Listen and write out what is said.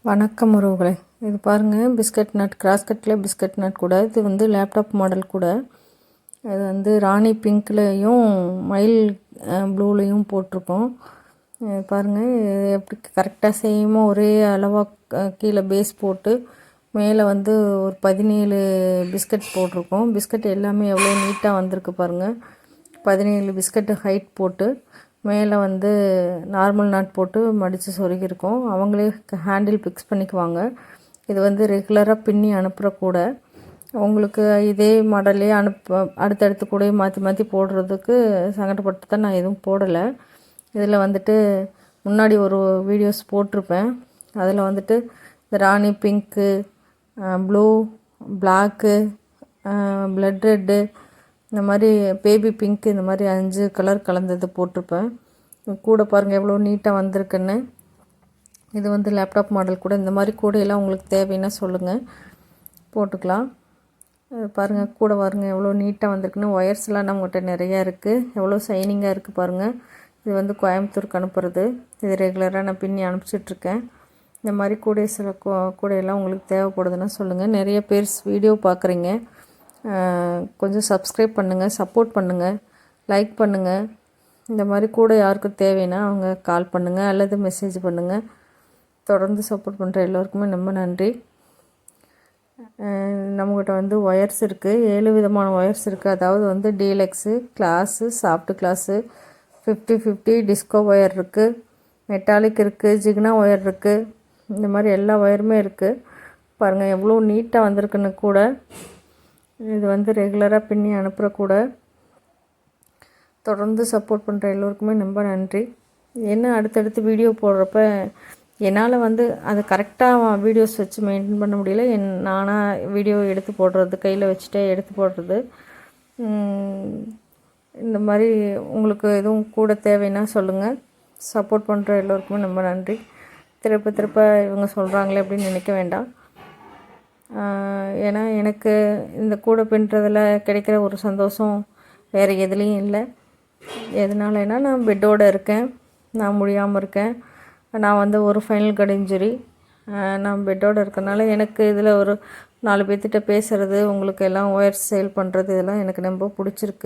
வணக்கம் உறவுகளே. இது பாருங்கள், பிஸ்கட் நட், கிராஸ் கட்டில் பிஸ்கட் நட் கூட. இது வந்து லேப்டாப் மாடல் கூட. இது வந்து ராணி பிங்க்லேயும் மயில் ப்ளூலேயும் போட்டிருக்கோம். பாருங்கள், எப்படி கரெக்டாக சேமாக ஒரே அளவாக கீழே பேஸ் போட்டு மேலே வந்து ஒரு 17 பிஸ்கட் போட்டிருக்கோம். பிஸ்கட் எல்லாமே எவ்வளோ நீட்டாக வந்திருக்கு பாருங்கள். 17 பிஸ்கட்டு ஹைட் போட்டு மேலே வந்து நார்மல் நாட் போட்டு மடித்து சொருகியிருக்கோம். அவங்களே ஹேண்டில் ஃபிக்ஸ் பண்ணிக்குவாங்க. இது வந்து ரெகுலராக பின்னி அனுப்புகிற கூட. உங்களுக்கு இதே மாடலே அடுத்தடுத்து கூட மாற்றி மாற்றி போடுறதுக்கு சங்கடப்பட்டு தான் நான் எதுவும் போடலை. இதில் வந்துட்டு முன்னாடி ஒரு வீடியோஸ் போட்டிருப்பேன். அதில் வந்துட்டு இந்த rani pink, blue, black, blood red, இந்த மாதிரி பேபி பிங்க், இந்த மாதிரி 5 கலர் கலந்தது போட்டிருப்பேன். கூட பாருங்கள் எவ்வளோ நீட்டாக வந்திருக்குன்னு. இது வந்து லேப்டாப் மாடல் கூட. இந்த மாதிரி கூடையெல்லாம் உங்களுக்கு தேவைன்னா சொல்லுங்கள், போட்டுக்கலாம். பாருங்கள், கூட பாருங்கள் எவ்வளோ நீட்டாக வந்திருக்குன்னு. ஒயர்ஸ்லாம் நம்மகிட்ட நிறையா இருக்குது. எவ்வளோ ஷைனிங்காக இருக்குது பாருங்கள். இது வந்து கோயம்புத்தூருக்கு அனுப்புறது. இது ரெகுலராக நான் பின்னி அனுப்பிச்சிட்ருக்கேன். இந்த மாதிரி சில கூடையெல்லாம் உங்களுக்கு தேவைப்படுதுன்னா சொல்லுங்கள். நிறைய பேர் வீடியோ பார்க்குறீங்க. கொஞ்சம் சப்ஸ்கிரைப் பண்ணுங்கள், சப்போர்ட் பண்ணுங்கள், லைக் பண்ணுங்கள். இந்த மாதிரி கூட யாருக்கும் தேவைன்னா அவங்க கால் பண்ணுங்கள் அல்லது மெசேஜ் பண்ணுங்கள். தொடர்ந்து சப்போர்ட் பண்ணுற எல்லோருக்குமே ரொம்ப நன்றி. நம்மகிட்ட வந்து ஒயர்ஸ் இருக்குது. 7 விதமான ஒயர்ஸ் இருக்குது. அதாவது வந்து deluxe, class, soft class, 50-50 disco wire இருக்குது, மெட்டாலிக் இருக்குது, ஜிக்னா ஒயர் இருக்குது. இந்த மாதிரி எல்லா ஒயருமே இருக்குது. பாருங்கள் எவ்வளோ நீட்டாக வந்திருக்குன்னு கூட. இது வந்து ரெகுலராக பின்னி அனுப்புகிற கூட. தொடர்ந்து சப்போர்ட் பண்ணுற எல்லோருக்குமே ரொம்ப நன்றி. என்ன அடுத்தடுத்து வீடியோ போடுறப்ப என்னால் வந்து அது கரெக்டாக வீடியோஸ் வச்சு மெயின்டைன் பண்ண முடியல. நானாக வீடியோ எடுத்து போடுறது, கையில் வச்சுட்டே எடுத்து போடுறது. இந்த மாதிரி உங்களுக்கு எதுவும் கூட தேவைன்னா சொல்லுங்கள். சப்போர்ட் பண்ணுற எல்லோருக்குமே ரொம்ப நன்றி. திருப்ப இவங்க சொல்கிறாங்களே அப்படின்னு நினைக்க வேண்டாம். ஏன்னா எனக்கு இந்த கூடை பின்னுறதில் கிடைக்கிற ஒரு சந்தோஷம் வேறு எதுலேயும் இல்லை. எதனாலனா நான் பெட்டோடு இருக்கேன், நான் முடியாமல் இருக்கேன். நான் வந்து ஒரு ஃபைனல் கட் இன்ஜுரி. நான் பெட்டோடு இருக்கனால எனக்கு இதில் ஒரு 4 பேர்த்திட்ட பேசுகிறது, உங்களுக்கு எல்லாம் ஒயர்ஸ் சேல் பண்ணுறது, இதெல்லாம் எனக்கு ரொம்ப பிடிச்சிருக்கு.